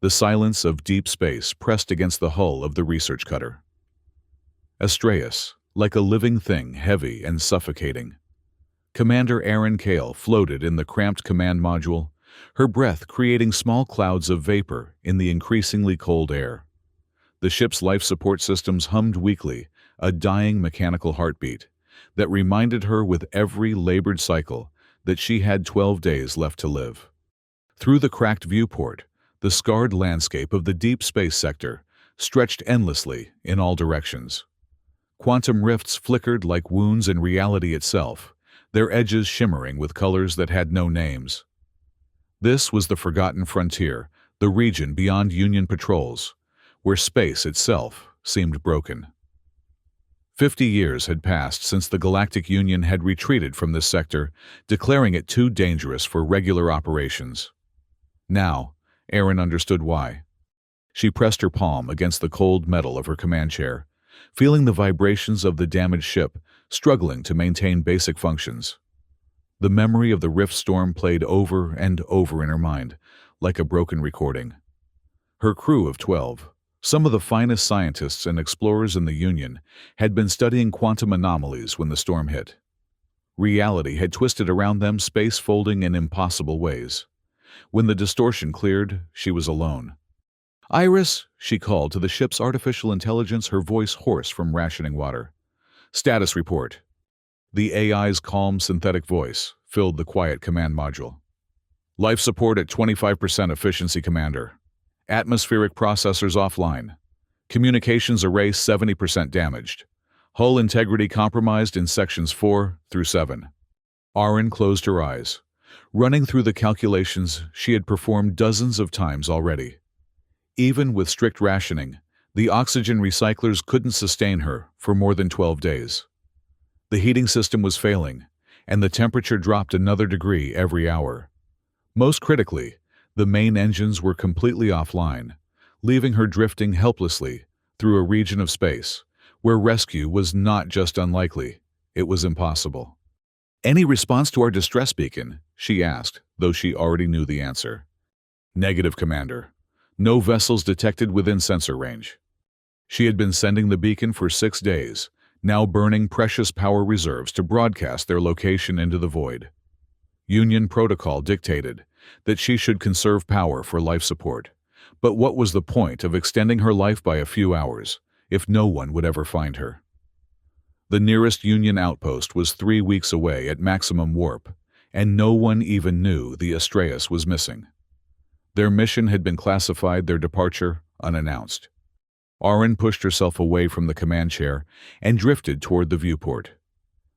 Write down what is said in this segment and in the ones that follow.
The silence of deep space pressed against the hull of the research cutter. Astraeus, like a living thing, heavy and suffocating. Commander Erin Kale floated in the cramped command module, her breath creating small clouds of vapor in the increasingly cold air. The ship's life support systems hummed weakly, a dying mechanical heartbeat that reminded her with every labored cycle that she had 12 days left to live. Through the cracked viewport, the scarred landscape of the deep space sector stretched endlessly in all directions. Quantum rifts flickered like wounds in reality itself, their edges shimmering with colors that had no names. This was the forgotten frontier, the region beyond Union patrols, where space itself seemed broken. 50 years had passed since the Galactic Union had retreated from this sector, declaring it too dangerous for regular operations. Now, Erin understood why. She pressed her palm against the cold metal of her command chair, feeling the vibrations of the damaged ship struggling to maintain basic functions. The memory of the rift storm played over and over in her mind, like a broken recording. Her crew of 12, some of the finest scientists and explorers in the Union, had been studying quantum anomalies when the storm hit. Reality had twisted around them, space folding in impossible ways. When the distortion cleared, she was alone. "Iris," she called to the ship's artificial intelligence, her voice hoarse from rationing water. "Status report." The AI's calm synthetic voice filled the quiet command module. "Life support at 25% efficiency, Commander. Atmospheric processors offline. Communications array 70% damaged. Hull integrity compromised in sections 4 through 7. Erin closed her eyes, running through the calculations she had performed dozens of times already. Even with strict rationing, the oxygen recyclers couldn't sustain her for more than 12 days. The heating system was failing, and the temperature dropped another degree every hour. Most critically, the main engines were completely offline, leaving her drifting helplessly through a region of space where rescue was not just unlikely, it was impossible. "Any response to our distress beacon?" she asked, though she already knew the answer. "Negative, Commander. No vessels detected within sensor range." She had been sending the beacon for 6 days, now burning precious power reserves to broadcast their location into the void. Union protocol dictated that she should conserve power for life support. But what was the point of extending her life by a few hours, if no one would ever find her? The nearest Union outpost was 3 weeks away at maximum warp, and no one even knew the Astraeus was missing. Their mission had been classified, their departure unannounced. Erin pushed herself away from the command chair and drifted toward the viewport.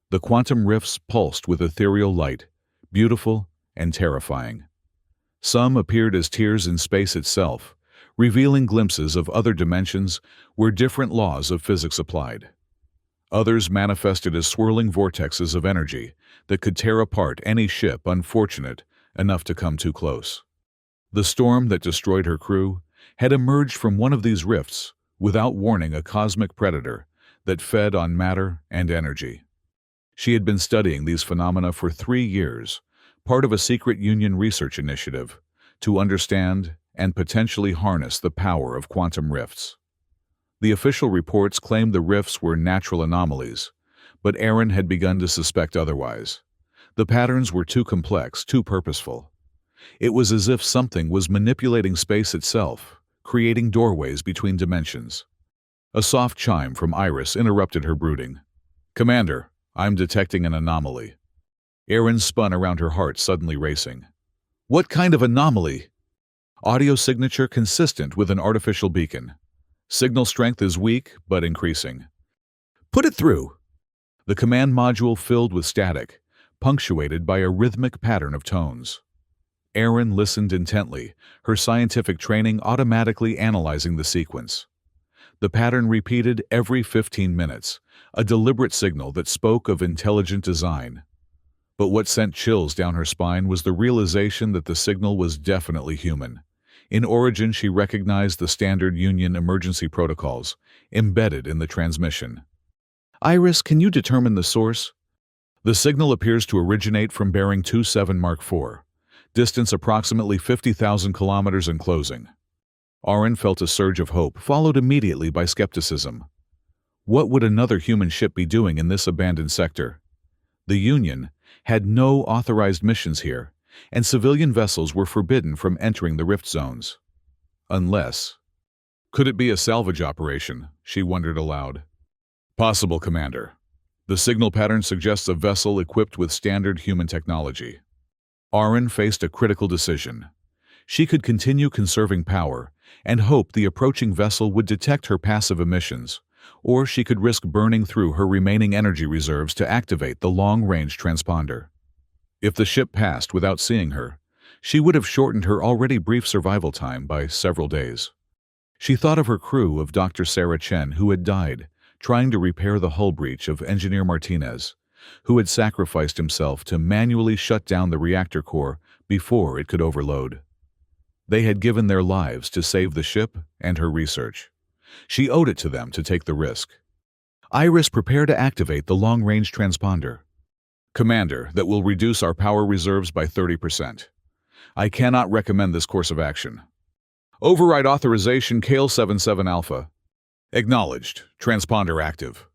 The quantum rifts pulsed with ethereal light, beautiful and terrifying. Some appeared as tears in space itself, revealing glimpses of other dimensions where different laws of physics applied. Others manifested as swirling vortexes of energy that could tear apart any ship unfortunate enough to come too close. The storm that destroyed her crew had emerged from one of these rifts, without warning, a cosmic predator that fed on matter and energy. She had been studying these phenomena for 3 years, part of a secret Union research initiative, to understand and potentially harness the power of quantum rifts. The official reports claimed the rifts were natural anomalies, but Erin had begun to suspect otherwise. The patterns were too complex, too purposeful. It was as if something was manipulating space itself, creating doorways between dimensions. A soft chime from Iris interrupted her brooding. "Commander, I'm detecting an anomaly." Erin spun around, her heart suddenly racing. "What kind of anomaly?" "Audio signature consistent with an artificial beacon. Signal strength is weak, but increasing." "Put it through." The command module filled with static, punctuated by a rhythmic pattern of tones. Erin listened intently, her scientific training automatically analyzing the sequence. The pattern repeated every 15 minutes, a deliberate signal that spoke of intelligent design. But what sent chills down her spine was the realization that the signal was definitely human. In origin, she recognized the standard Union emergency protocols embedded in the transmission. "Iris, can you determine the source?" "The signal appears to originate from bearing 27 Mark IV. Distance approximately 50,000 kilometers and closing." Aaron felt a surge of hope, followed immediately by skepticism. What would another human ship be doing in this abandoned sector? The Union had no authorized missions here, and civilian vessels were forbidden from entering the rift zones. Unless... Could it be a salvage operation? She wondered aloud. Possible, Commander. The signal pattern suggests a vessel equipped with standard human technology. Aaron faced a critical decision. She could continue conserving power and hope the approaching vessel would detect her passive emissions, or she could risk burning through her remaining energy reserves to activate the long-range transponder. If the ship passed without seeing her, she would have shortened her already brief survival time by several days. She thought of her crew of Dr. Sarah Chen, who had died trying to repair the hull breach, of Engineer Martinez, who had sacrificed himself to manually shut down the reactor core before it could overload. They had given their lives to save the ship and her research. She owed it to them to take the risk. Iris, prepare to activate the long-range transponder. Commander, that will reduce our power reserves by 30%. I cannot recommend this course of action. Override authorization Kale 77 Alpha. Acknowledged. Transponder active.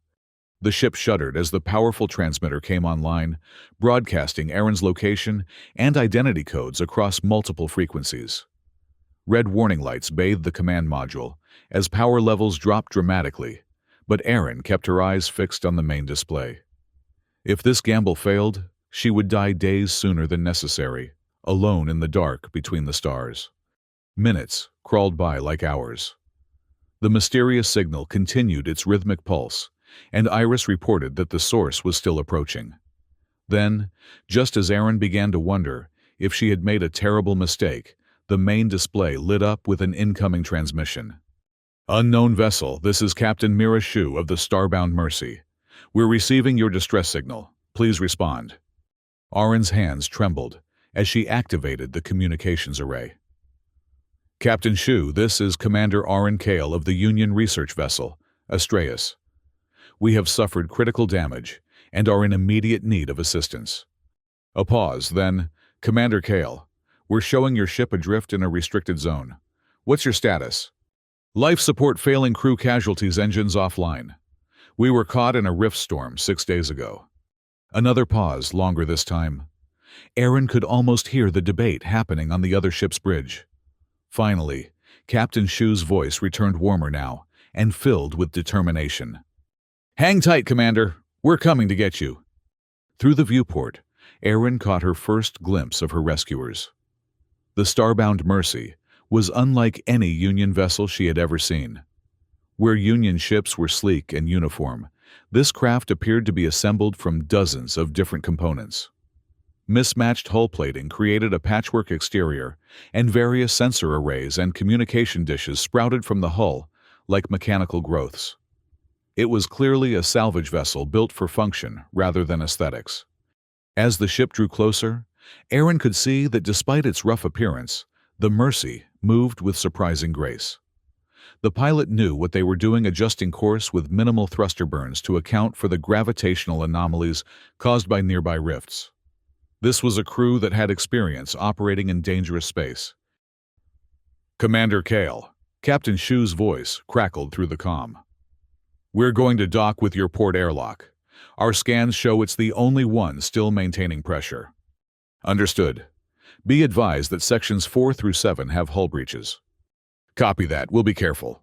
The ship shuddered as the powerful transmitter came online, broadcasting Aaron's location and identity codes across multiple frequencies. Red warning lights bathed the command module as power levels dropped dramatically, but Aaron kept her eyes fixed on the main display. If this gamble failed, she would die days sooner than necessary, alone in the dark between the stars. Minutes crawled by like hours. The mysterious signal continued its rhythmic pulse, and Iris reported that the source was still approaching. Then, just as Aaron began to wonder if she had made a terrible mistake, the main display lit up with an incoming transmission. Unknown vessel, this is Captain Mira Shu of the Starbound Mercy. We're receiving your distress signal. Please respond. Aaron's hands trembled as she activated the communications array. Captain Shu, this is Commander Aaron Kale of the Union research vessel, Astraeus. We have suffered critical damage and are in immediate need of assistance. A pause, then, Commander Kale, we're showing your ship adrift in a restricted zone. What's your status? Life support failing, crew casualties, engines offline. We were caught in a rift storm 6 days ago. Another pause, longer this time. Aaron could almost hear the debate happening on the other ship's bridge. Finally, Captain Shu's voice returned, warmer now and filled with determination. Hang tight, Commander. We're coming to get you. Through the viewport, Aaron caught her first glimpse of her rescuers. The Starbound Mercy was unlike any Union vessel she had ever seen. Where Union ships were sleek and uniform, this craft appeared to be assembled from dozens of different components. Mismatched hull plating created a patchwork exterior, and various sensor arrays and communication dishes sprouted from the hull like mechanical growths. It was clearly a salvage vessel built for function rather than aesthetics. As the ship drew closer, Aaron could see that despite its rough appearance, the Mercy moved with surprising grace. The pilot knew what they were doing, adjusting course with minimal thruster burns to account for the gravitational anomalies caused by nearby rifts. This was a crew that had experience operating in dangerous space. Commander Kale, Captain Shu's voice crackled through the comm. We're going to dock with your port airlock. Our scans show it's the only one still maintaining pressure. Understood. Be advised that sections 4 through 7 have hull breaches. Copy that. We'll be careful.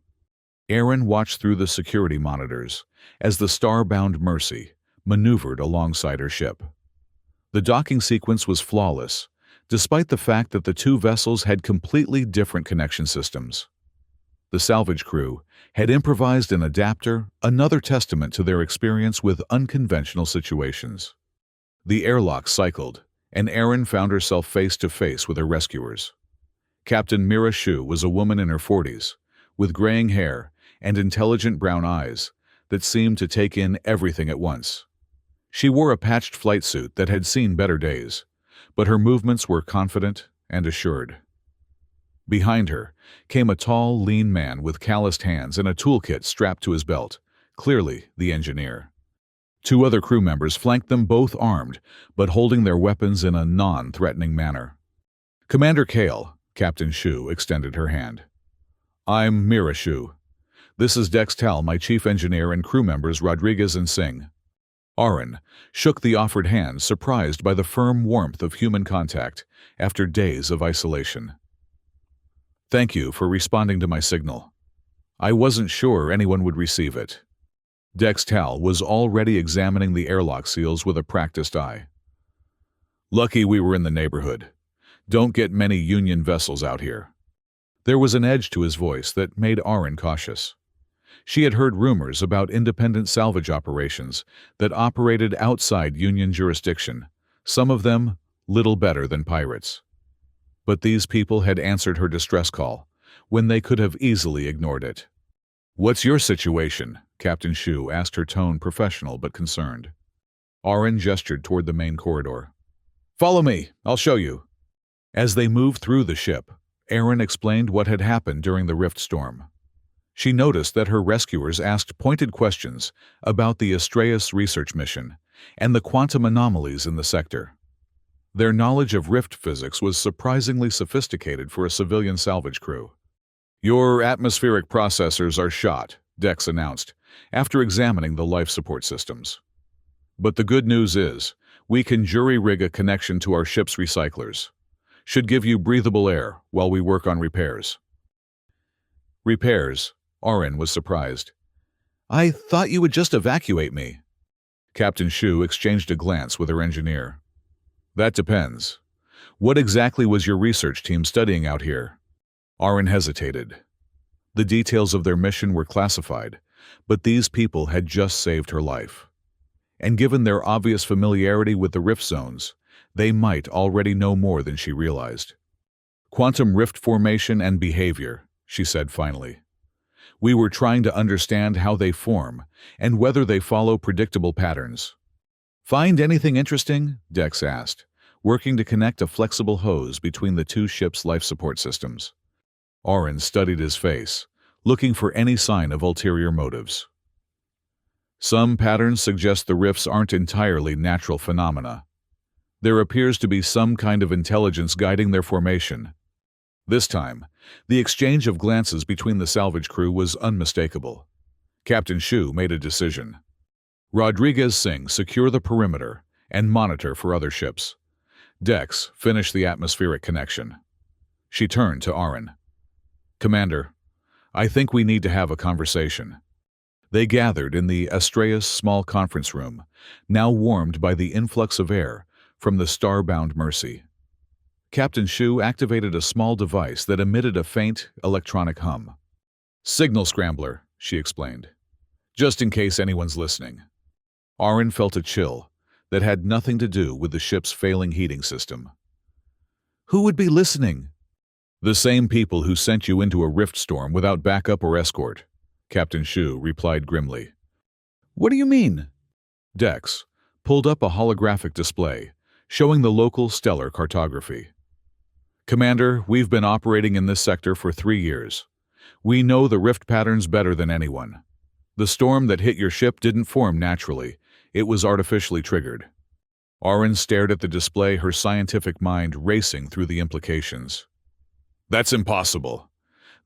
Aaron watched through the security monitors as the Starbound Mercy maneuvered alongside her ship. The docking sequence was flawless, despite the fact that the two vessels had completely different connection systems. The salvage crew had improvised an adapter, another testament to their experience with unconventional situations. The airlock cycled, and Aaron found herself face to face with her rescuers. Captain Mira Shu was a woman in her 40s, with graying hair and intelligent brown eyes that seemed to take in everything at once. She wore a patched flight suit that had seen better days, but her movements were confident and assured. Behind her came a tall, lean man with calloused hands and a toolkit strapped to his belt, clearly the engineer. 2 other crew members flanked them, both armed, but holding their weapons in a non-threatening manner. Commander Kale, Captain Shu extended her hand. I'm Mirashu. This is Dex Tal, my chief engineer, and crew members Rodriguez and Singh. Aaron shook the offered hand, surprised by the firm warmth of human contact after days of isolation. Thank you for responding to my signal. I wasn't sure anyone would receive it. Dex Tal was already examining the airlock seals with a practiced eye. Lucky we were in the neighborhood. Don't get many Union vessels out here. There was an edge to his voice that made Aaron cautious. She had heard rumors about independent salvage operations that operated outside Union jurisdiction, some of them little better than pirates. But these people had answered her distress call when they could have easily ignored it. "What's your situation?" Captain Shu asked, her tone professional but concerned. Aaron gestured toward the main corridor. "Follow me, I'll show you." As they moved through the ship, Aaron explained what had happened during the rift storm. She noticed that her rescuers asked pointed questions about the Astraeus research mission and the quantum anomalies in the sector. Their knowledge of rift physics was surprisingly sophisticated for a civilian salvage crew. "Your atmospheric processors are shot," Dex announced, after examining the life support systems. "But the good news is, we can jury-rig a connection to our ship's recyclers. Should give you breathable air while we work on repairs." "Repairs?" Aaron was surprised. "I thought you would just evacuate me." Captain Shu exchanged a glance with her engineer. "That depends. What exactly was your research team studying out here?" Aaron hesitated. The details of their mission were classified, but these people had just saved her life. And given their obvious familiarity with the rift zones, they might already know more than she realized. "Quantum rift formation and behavior," she said finally. "We were trying to understand how they form and whether they follow predictable patterns." "Find anything interesting?" Dex asked, working to connect a flexible hose between the two ships' life support systems. Aaron studied his face, looking for any sign of ulterior motives. "Some patterns suggest the rifts aren't entirely natural phenomena. There appears to be some kind of intelligence guiding their formation." This time, the exchange of glances between the salvage crew was unmistakable. Captain Shu made a decision. "Rodriguez, Singh, secure the perimeter and monitor for other ships. Dex, finish the atmospheric connection." She turned to Aaron. "Commander, I think we need to have a conversation." They gathered in the Astraeus small conference room, now warmed by the influx of air from the star-bound Mercy. Captain Shu activated a small device that emitted a faint electronic hum. "Signal scrambler," she explained, "just in case anyone's listening." Aaron felt a chill that had nothing to do with the ship's failing heating system. "Who would be listening?" "The same people who sent you into a rift storm without backup or escort," Captain Shu replied grimly. "What do you mean?" Dex pulled up a holographic display showing the local stellar cartography. "Commander, we've been operating in this sector for 3 years. We know the rift patterns better than anyone. The storm that hit your ship didn't form naturally. It was artificially triggered." Aaron stared at the display, her scientific mind racing through the implications. "That's impossible.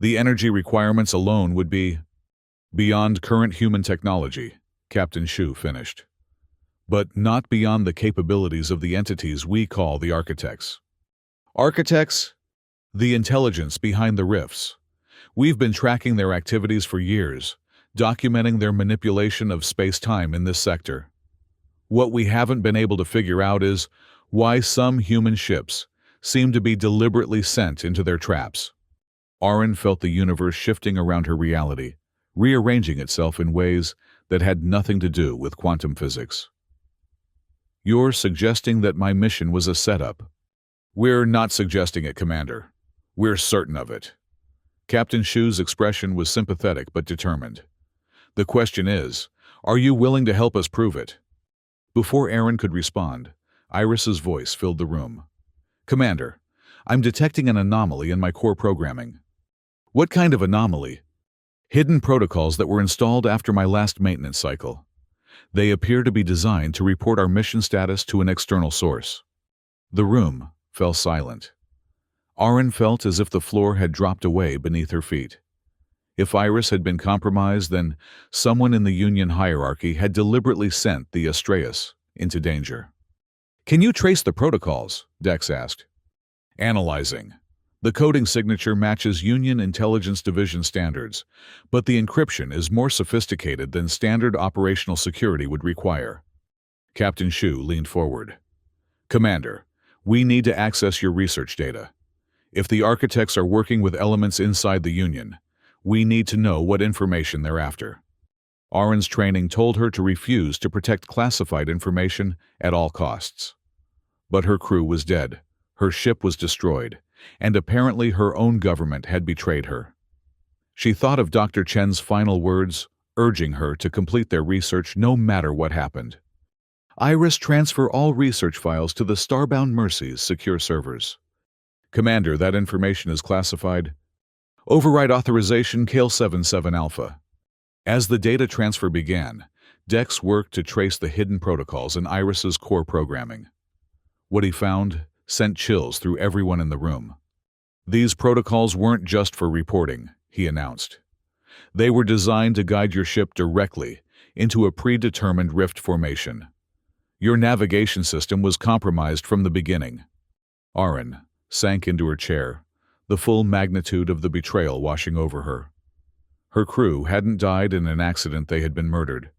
The energy requirements alone would be beyond current human technology," Captain Shu finished. "But not beyond the capabilities of the entities we call the architects." "Architects?" "The intelligence behind the rifts. We've been tracking their activities for years, documenting their manipulation of space-time in this sector. What we haven't been able to figure out is why some human ships seem to be deliberately sent into their traps." Aaron felt the universe shifting around her reality, rearranging itself in ways that had nothing to do with quantum physics. "You're suggesting that my mission was a setup?" "We're not suggesting it, Commander. We're certain of it." Captain Shu's expression was sympathetic but determined. "The question is, are you willing to help us prove it?" Before Aaron could respond, Iris's voice filled the room. "Commander, I'm detecting an anomaly in my core programming." "What kind of anomaly?" "Hidden protocols that were installed after my last maintenance cycle. They appear to be designed to report our mission status to an external source." The room fell silent. Aaron felt as if the floor had dropped away beneath her feet. If Iris had been compromised, then someone in the Union hierarchy had deliberately sent the Astreus into danger. "Can you trace the protocols?" Dex asked. "Analyzing. The coding signature matches Union Intelligence Division standards, but the encryption is more sophisticated than standard operational security would require." Captain Shu leaned forward. "Commander, we need to access your research data. If the architects are working with elements inside the Union, we need to know what information they're after." Arin's training told her to refuse to protect classified information at all costs. But her crew was dead, her ship was destroyed, and apparently her own government had betrayed her. She thought of Dr. Chen's final words, urging her to complete their research no matter what happened. "Iris, transfer all research files to the Starbound Mercy's secure servers." "Commander, that information is classified." "Override authorization Kale 77 Alpha." As the data transfer began, Dex worked to trace the hidden protocols in Iris's core programming. What he found sent chills through everyone in the room. "These protocols weren't just for reporting," he announced. "They were designed to guide your ship directly into a predetermined rift formation. Your navigation system was compromised from the beginning." Arin sank into her chair, the full magnitude of the betrayal washing over her. Her crew hadn't died in an accident, they had been murdered,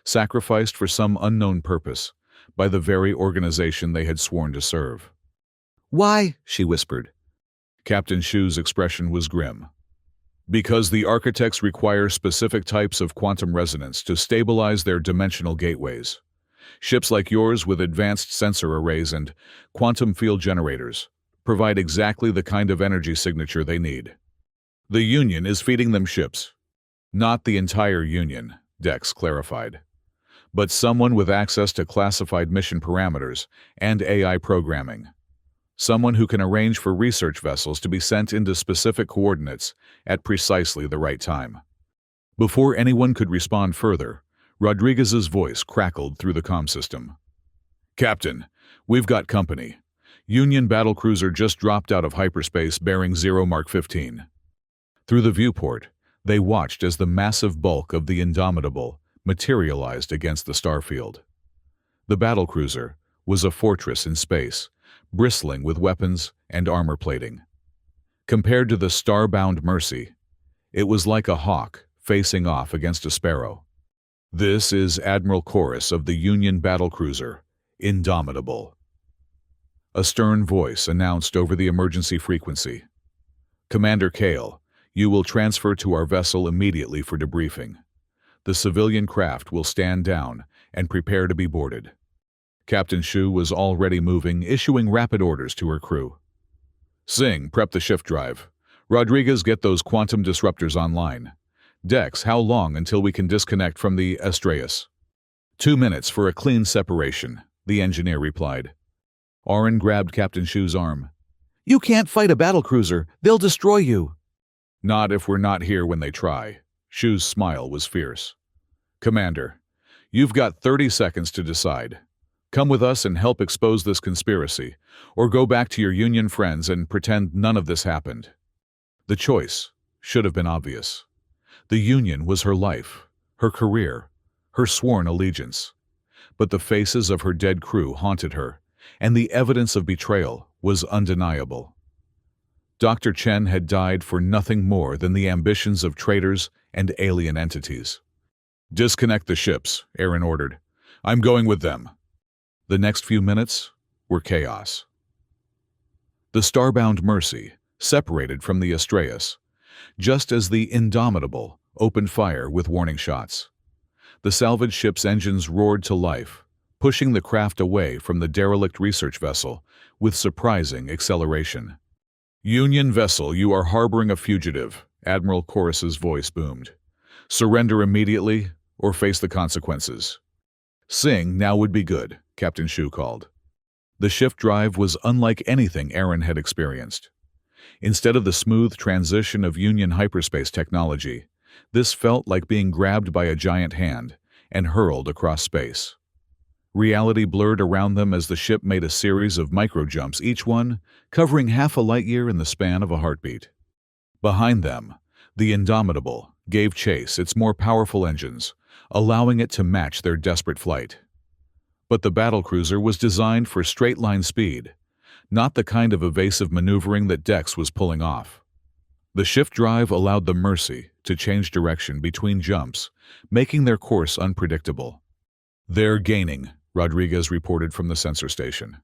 sacrificed for some unknown purpose by the very organization they had sworn to serve. "Why?" she whispered. Captain Shu's expression was grim. "Because the architects require specific types of quantum resonance to stabilize their dimensional gateways. Ships like yours with advanced sensor arrays and quantum field generators provide exactly the kind of energy signature they need. The Union is feeding them ships." "Not the entire Union," Dex clarified, "but someone with access to classified mission parameters and AI programming. Someone who can arrange for research vessels to be sent into specific coordinates at precisely the right time." Before anyone could respond further, Rodriguez's voice crackled through the comm system. "Captain, we've got company. Union battlecruiser just dropped out of hyperspace bearing 0 Mark 15. Through the viewport, they watched as the massive bulk of the Indomitable materialized against the starfield. The battlecruiser was a fortress in space, bristling with weapons and armor plating. Compared to the Starbound Mercy, it was like a hawk facing off against a sparrow. "This is Admiral Chorus of the Union battlecruiser, Indomitable." A stern voice announced over the emergency frequency. "Commander Kale, you will transfer to our vessel immediately for debriefing. The civilian craft will stand down and prepare to be boarded." Captain Shu was already moving, issuing rapid orders to her crew. "Singh, prep the shift drive. Rodriguez, get those quantum disruptors online. Dex, how long until we can disconnect from the Astreus?" 2 minutes for a clean separation," the engineer replied. Arin grabbed Captain Shu's arm. "You can't fight a battlecruiser. They'll destroy you." "Not if we're not here when they try." Shu's smile was fierce. "Commander, you've got 30 seconds to decide. Come with us and help expose this conspiracy, or go back to your Union friends and pretend none of this happened." The choice should have been obvious. The Union was her life, her career, her sworn allegiance. But the faces of her dead crew haunted her, and the evidence of betrayal was undeniable. Dr. Chen had died for nothing more than the ambitions of traitors and alien entities. "Disconnect the ships," Arin ordered. "I'm going with them." The next few minutes were chaos. The Starbound Mercy separated from the Astreus, just as the Indomitable opened fire with warning shots. The salvage ship's engines roared to life, pushing the craft away from the derelict research vessel with surprising acceleration. "Union vessel, you are harboring a fugitive," Admiral Chorus's voice boomed. "Surrender immediately or face the consequences." "Sing now would be good," Captain Shu called. The shift drive was unlike anything Arin had experienced. Instead of the smooth transition of Union hyperspace technology, this felt like being grabbed by a giant hand and hurled across space. Reality blurred around them as the ship made a series of micro-jumps, each one covering half a light-year in the span of a heartbeat. Behind them, The Indomitable gave chase its more powerful engines, allowing it to match their desperate flight. But the battlecruiser was designed for straight-line speed, not the kind of evasive maneuvering that Dex was pulling off. The shift drive allowed the Mercy to change direction between jumps, making their course unpredictable. "They're gaining," Rodriguez reported from the sensor station.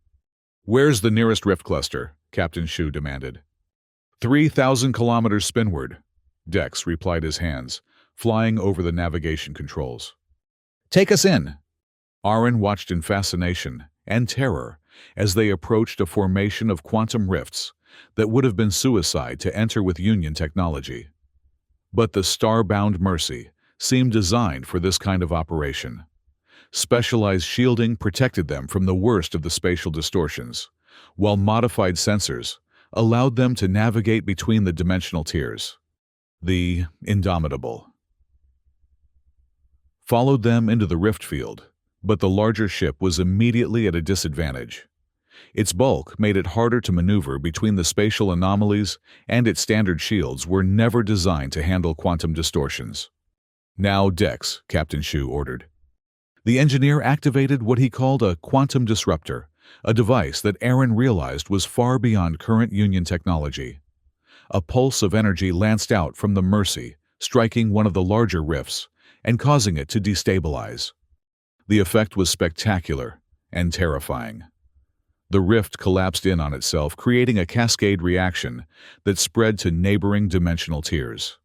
"Where's the nearest rift cluster?" Captain Shu demanded. 3,000 kilometers spinward," Dex replied, his hands flying over the navigation controls. "Take us in." Aaron watched in fascination and terror as they approached a formation of quantum rifts that would have been suicide to enter with Union technology. But the star-bound Mercy seemed designed for this kind of operation. Specialized shielding protected them from the worst of the spatial distortions, while modified sensors allowed them to navigate between the dimensional tiers. The Indomitable followed them into the rift field, but the larger ship was immediately at a disadvantage. Its bulk made it harder to maneuver between the spatial anomalies, and its standard shields were never designed to handle quantum distortions. "Now, Dex," Captain Shu ordered. The engineer activated what he called a quantum disruptor, a device that Aaron realized was far beyond current Union technology. A pulse of energy lanced out from the Mercy, striking one of the larger rifts and causing it to destabilize. The effect was spectacular and terrifying. The rift collapsed in on itself, creating a cascade reaction that spread to neighboring dimensional tiers.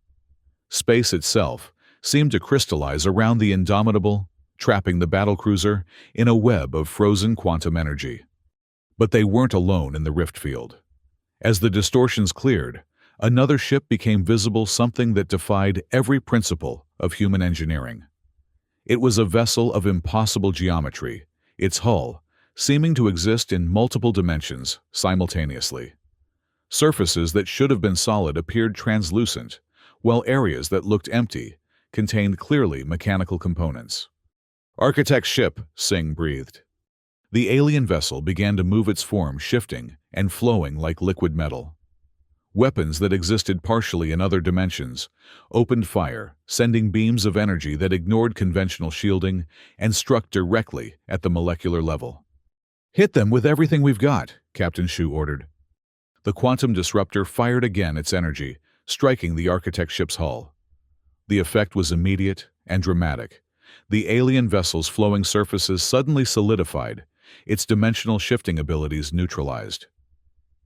Space itself seemed to crystallize around the Indomitable, trapping the battlecruiser in a web of frozen quantum energy. But they weren't alone in the rift field. As the distortions cleared, another ship became visible, something that defied every principle of human engineering. It was a vessel of impossible geometry, its hull seeming to exist in multiple dimensions simultaneously. Surfaces that should have been solid appeared translucent, while areas that looked empty contained clearly mechanical components. "Architect's ship," Singh breathed. The alien vessel began to move, its form shifting and flowing like liquid metal. Weapons that existed partially in other dimensions opened fire, sending beams of energy that ignored conventional shielding and struck directly at the molecular level. "Hit them with everything we've got," Captain Shu ordered. The quantum disruptor fired again its energy, striking the Architect ship's hull. The effect was immediate and dramatic. The alien vessel's flowing surfaces suddenly solidified, its dimensional shifting abilities neutralized.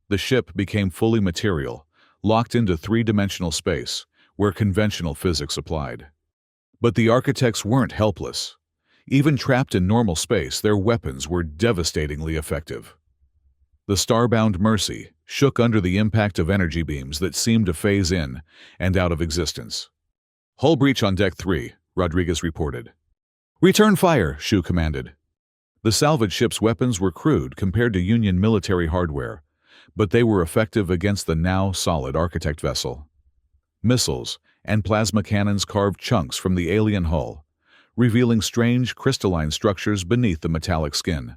The ship became fully material, locked into three-dimensional space, where conventional physics applied. But the Architects weren't helpless. Even trapped in normal space, their weapons were devastatingly effective. The starbound Mercy shook under the impact of energy beams that seemed to phase in and out of existence. "Hull breach on Deck 3, Rodriguez reported. "Return fire," Shu commanded. The salvage ship's weapons were crude compared to Union military hardware, but they were effective against the now solid Architect vessel. Missiles and plasma cannons carved chunks from the alien hull, revealing strange crystalline structures beneath the metallic skin.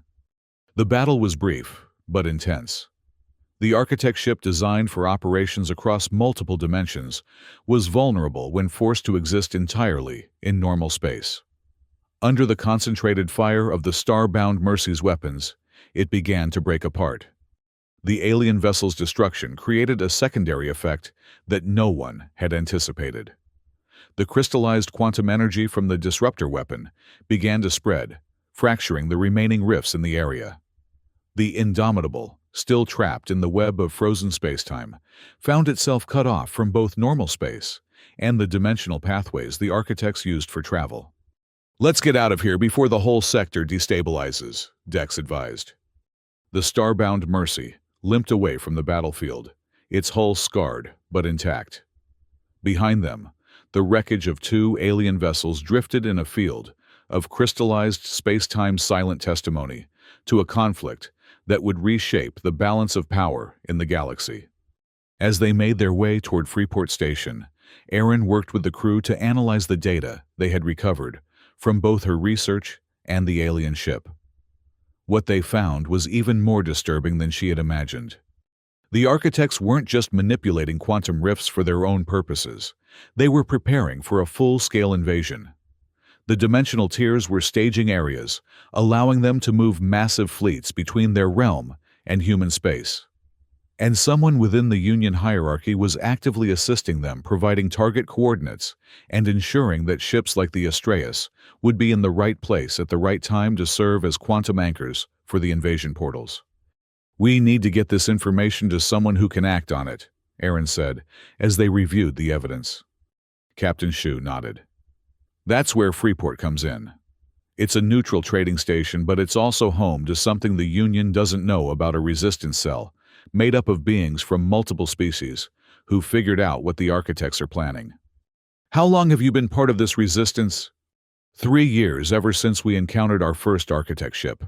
The battle was brief, but intense. The Architect ship, designed for operations across multiple dimensions, was vulnerable when forced to exist entirely in normal space. Under the concentrated fire of the star-bound Mercy's weapons, it began to break apart. The alien vessel's destruction created a secondary effect that no one had anticipated. The crystallized quantum energy from the disruptor weapon began to spread, fracturing the remaining rifts in the area. The Indomitable, still trapped in the web of frozen spacetime, found itself cut off from both normal space and the dimensional pathways the Architects used for travel. "Let's get out of here before the whole sector destabilizes," Dex advised. The starbound Mercy limped away from the battlefield, its hull scarred but intact. Behind them, the wreckage of two alien vessels drifted in a field of crystallized space-time, silent testimony to a conflict that would reshape the balance of power in the galaxy. As they made their way toward Freeport Station, Aaron worked with the crew to analyze the data they had recovered from both her research and the alien ship. What they found was even more disturbing than she had imagined. The Architects weren't just manipulating quantum rifts for their own purposes. They were preparing for a full-scale invasion. The dimensional tiers were staging areas, allowing them to move massive fleets between their realm and human space. And someone within the Union hierarchy was actively assisting them, providing target coordinates and ensuring that ships like the Astraeus would be in the right place at the right time to serve as quantum anchors for the invasion portals. "We need to get this information to someone who can act on it," Aaron said, as they reviewed the evidence. Captain Shu nodded. "That's where Freeport comes in. It's a neutral trading station, but it's also home to something the Union doesn't know about: a resistance cell, made up of beings from multiple species, who figured out what the architects are planning." "How long have you been part of this resistance?" 3 years, ever since we encountered our first architect ship.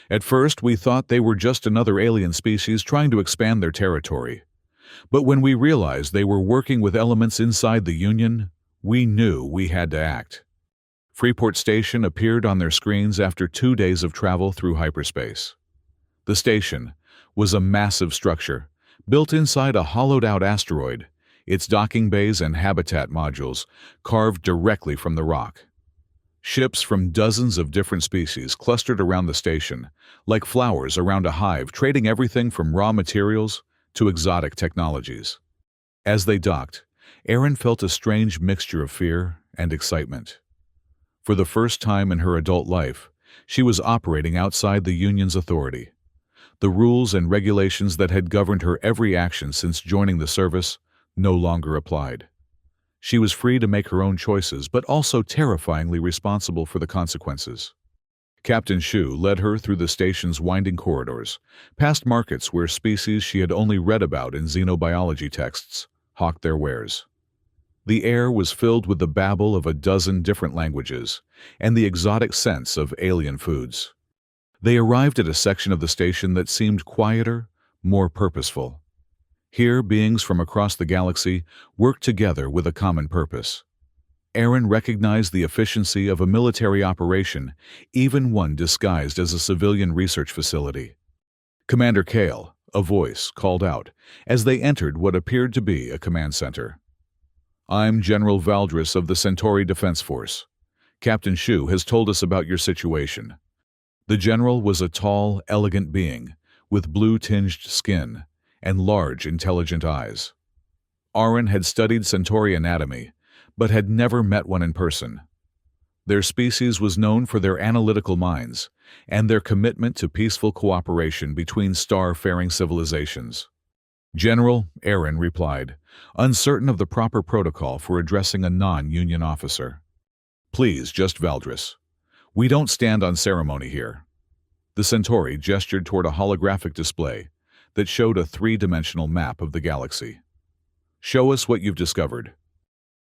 At first, we thought they were just another alien species trying to expand their territory. But when we realized they were working with elements inside the Union, we knew we had to act. Freeport Station appeared on their screens after 2 days of travel through hyperspace. The station was a massive structure, built inside a hollowed-out asteroid, its docking bays and habitat modules carved directly from the rock. Ships from dozens of different species clustered around the station, like flowers around a hive, trading everything from raw materials to exotic technologies. As they docked, Aaron felt a strange mixture of fear and excitement. For the first time in her adult life, she was operating outside the Union's authority. The rules and regulations that had governed her every action since joining the service no longer applied. She was free to make her own choices, but also terrifyingly responsible for the consequences. Captain Shu led her through the station's winding corridors, past markets where species she had only read about in xenobiology texts hawked their wares. The air was filled with the babble of a dozen different languages and the exotic scents of alien foods. They arrived at a section of the station that seemed quieter, more purposeful. Here, beings from across the galaxy worked together with a common purpose. Aaron recognized the efficiency of a military operation, even one disguised as a civilian research facility. "Commander Kale," a voice called out as they entered what appeared to be a command center. "I'm General Valdris of the Centauri Defense Force. Captain Shu has told us about your situation." The general was a tall, elegant being with blue-tinged skin and large, intelligent eyes. Aaron had studied Centauri anatomy, but had never met one in person. Their species was known for their analytical minds and their commitment to peaceful cooperation between star-faring civilizations. "General," Aaron replied, uncertain of the proper protocol for addressing a non-Union officer. "Please, just Valdris. We don't stand on ceremony here." The Centauri gestured toward a holographic display that showed a 3-dimensional map of the galaxy. "Show us what you've discovered."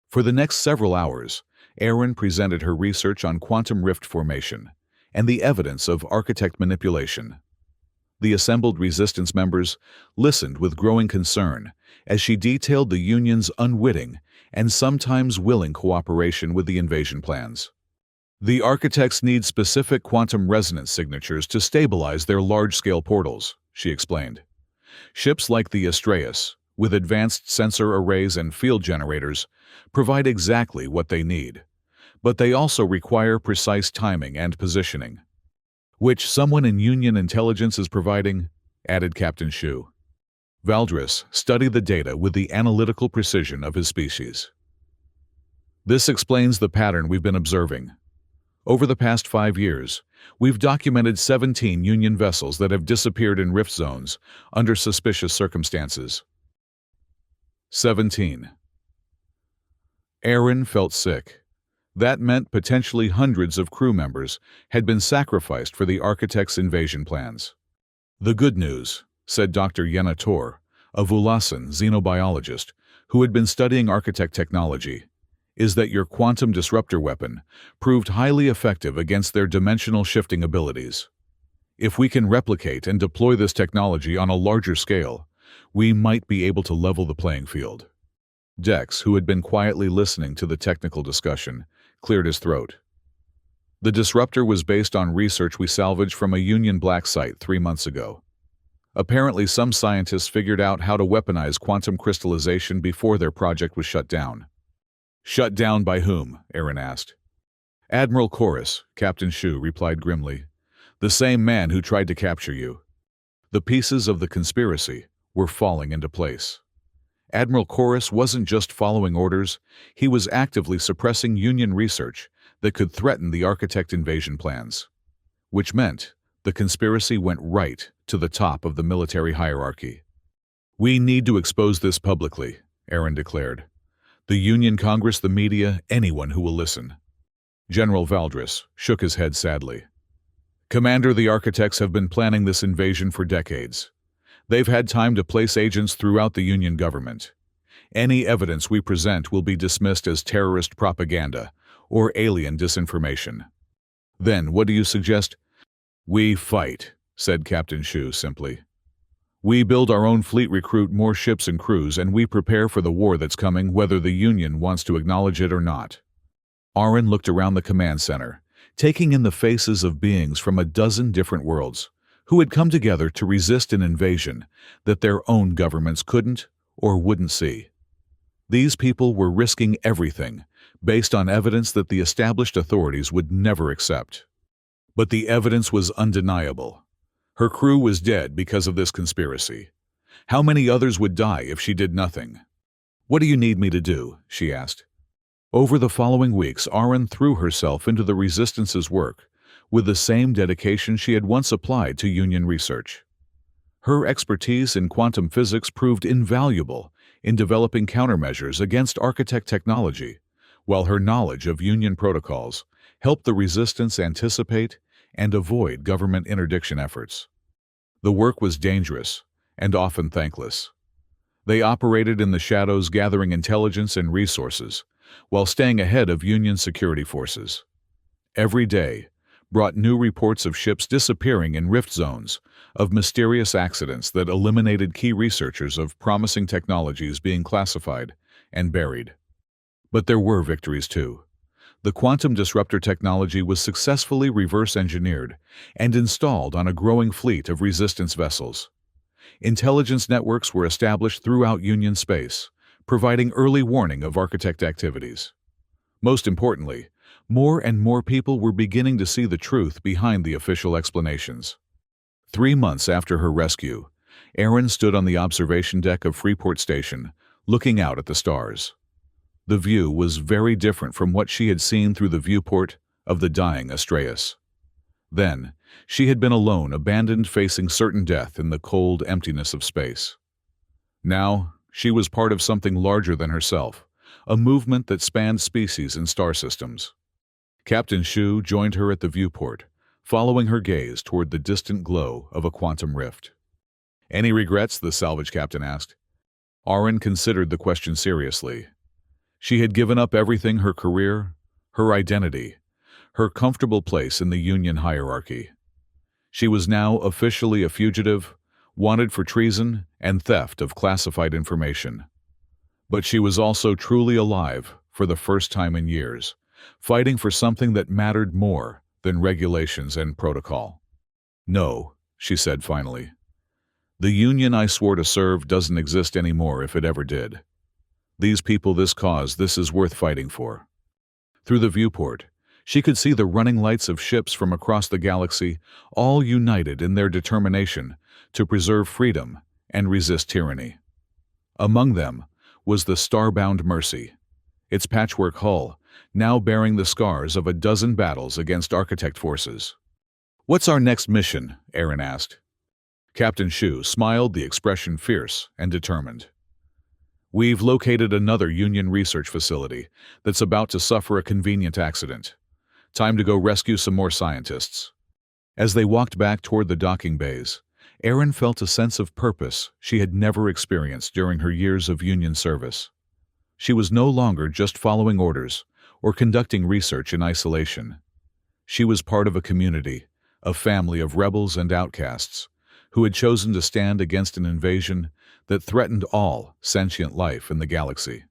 For the next several hours, Aaron presented her research on quantum rift formation and the evidence of architect manipulation. The assembled resistance members listened with growing concern as she detailed the Union's unwitting and sometimes willing cooperation with the invasion plans. "The architects need specific quantum resonance signatures to stabilize their large-scale portals," she explained. "Ships like the Astraeus, with advanced sensor arrays and field generators, provide exactly what they need, but they also require precise timing and positioning, which someone in Union intelligence is providing," added Captain Shu. Valdris studied the data with the analytical precision of his species. "This explains the pattern we've been observing. Over the past 5 years, we've documented 17 Union vessels that have disappeared in rift zones under suspicious circumstances." 17. Aaron felt sick. That meant potentially hundreds of crew members had been sacrificed for the architects' invasion plans. "The good news," said Dr. Yenna Tor, a Vulasan xenobiologist who had been studying architect technology, "is that your quantum disruptor weapon proved highly effective against their dimensional shifting abilities. If we can replicate and deploy this technology on a larger scale, we might be able to level the playing field." Dex, who had been quietly listening to the technical discussion, cleared his throat. "The disruptor was based on research we salvaged from a Union black site 3 months ago. Apparently, some scientists figured out how to weaponize quantum crystallization before their project was shut down. Shut down by whom? Aaron asked. Admiral Chorus, Captain Shu replied grimly. The same man who tried to capture you. The pieces of the conspiracy were falling into place. Admiral Chorus wasn't just following orders, he was actively suppressing Union research that could threaten the Architect invasion plans. Which meant the conspiracy went right to the top of the military hierarchy. We need to expose this publicly, Aaron declared. The Union Congress, the media, anyone who will listen. General Valdres shook his head sadly. Commander, the Architects have been planning this invasion for decades. They've had time to place agents throughout the Union government. Any evidence we present will be dismissed as terrorist propaganda or alien disinformation. Then, what do you suggest? We fight, said Captain Shu simply. We build our own fleet, recruit more ships and crews, and we prepare for the war that's coming, whether the Union wants to acknowledge it or not. Aaron looked around the command center, taking in the faces of beings from a dozen different worlds, who had come together to resist an invasion that their own governments couldn't or wouldn't see. These people were risking everything, based on evidence that the established authorities would never accept. But the evidence was undeniable. Her crew was dead because of this conspiracy. How many others would die if she did nothing? What do you need me to do? She asked. Over the following weeks, Aaron threw herself into the Resistance's work with the same dedication she had once applied to Union research. Her expertise in quantum physics proved invaluable in developing countermeasures against Architect technology, while her knowledge of Union protocols helped the Resistance anticipate and avoid government interdiction efforts. The work was dangerous and often thankless. They operated in the shadows, gathering intelligence and resources, while staying ahead of Union security forces. Every day brought new reports of ships disappearing in rift zones, of mysterious accidents that eliminated key researchers, of promising technologies being classified and buried. But there were victories too. The quantum disruptor technology was successfully reverse-engineered and installed on a growing fleet of resistance vessels. Intelligence networks were established throughout Union space, providing early warning of Architect activities. Most importantly, more and more people were beginning to see the truth behind the official explanations. 3 months after her rescue, Aaron stood on the observation deck of Freeport Station, looking out at the stars. The view was very different from what she had seen through the viewport of the dying Astreus. Then, she had been alone, abandoned, facing certain death in the cold emptiness of space. Now, she was part of something larger than herself, a movement that spanned species and star systems. Captain Shu joined her at the viewport, following her gaze toward the distant glow of a quantum rift. Any regrets? The salvage captain asked. Aaron considered the question seriously. She had given up everything: her career, her identity, her comfortable place in the Union hierarchy. She was now officially a fugitive, wanted for treason and theft of classified information. But she was also truly alive for the first time in years, fighting for something that mattered more than regulations and protocol. No, she said finally. The Union I swore to serve doesn't exist anymore, if it ever did. These people, this cause, this is worth fighting for. Through the viewport, she could see the running lights of ships from across the galaxy, all united in their determination to preserve freedom and resist tyranny. Among them was the starbound Mercy, its patchwork hull now bearing the scars of a dozen battles against Architect forces. What's our next mission? Aaron asked. Captain Shu smiled, the expression fierce and determined. We've located another Union research facility that's about to suffer a convenient accident. Time to go rescue some more scientists. As they walked back toward the docking bays, Aaron felt a sense of purpose she had never experienced during her years of Union service. She was no longer just following orders or conducting research in isolation. She was part of a community, a family of rebels and outcasts, who had chosen to stand against an invasion that threatened all sentient life in the galaxy.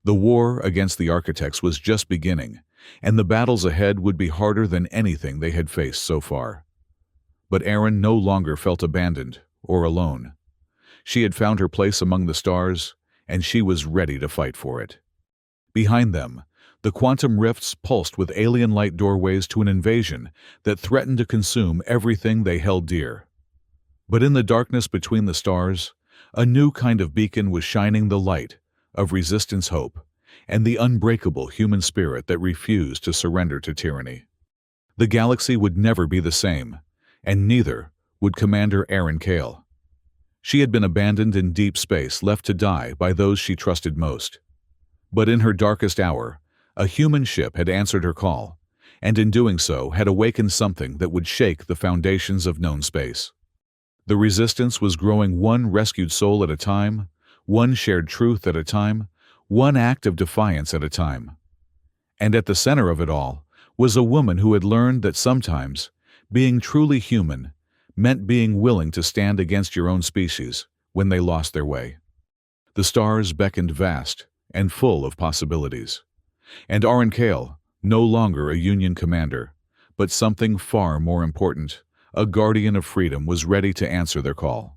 The war against the Architects was just beginning, and the battles ahead would be harder than anything they had faced so far. But Aaron no longer felt abandoned or alone. She had found her place among the stars, and she was ready to fight for it. Behind them, the quantum rifts pulsed with alien light doorways to an invasion that threatened to consume everything they held dear. But in the darkness between the stars, a new kind of beacon was shining, the light of resistance, hope, and the unbreakable human spirit that refused to surrender to tyranny. The galaxy would never be the same, and neither would Commander Erin Kale. She had been abandoned in deep space, left to die by those she trusted most. But in her darkest hour, a human ship had answered her call, and in doing so had awakened something that would shake the foundations of known space. The resistance was growing, one rescued soul at a time, one shared truth at a time, one act of defiance at a time. And at the center of it all was a woman who had learned that sometimes being truly human meant being willing to stand against your own species when they lost their way. The stars beckoned, vast and full of possibilities. And Erin Kale, no longer a Union commander, but something far more important, a guardian of freedom, was ready to answer their call.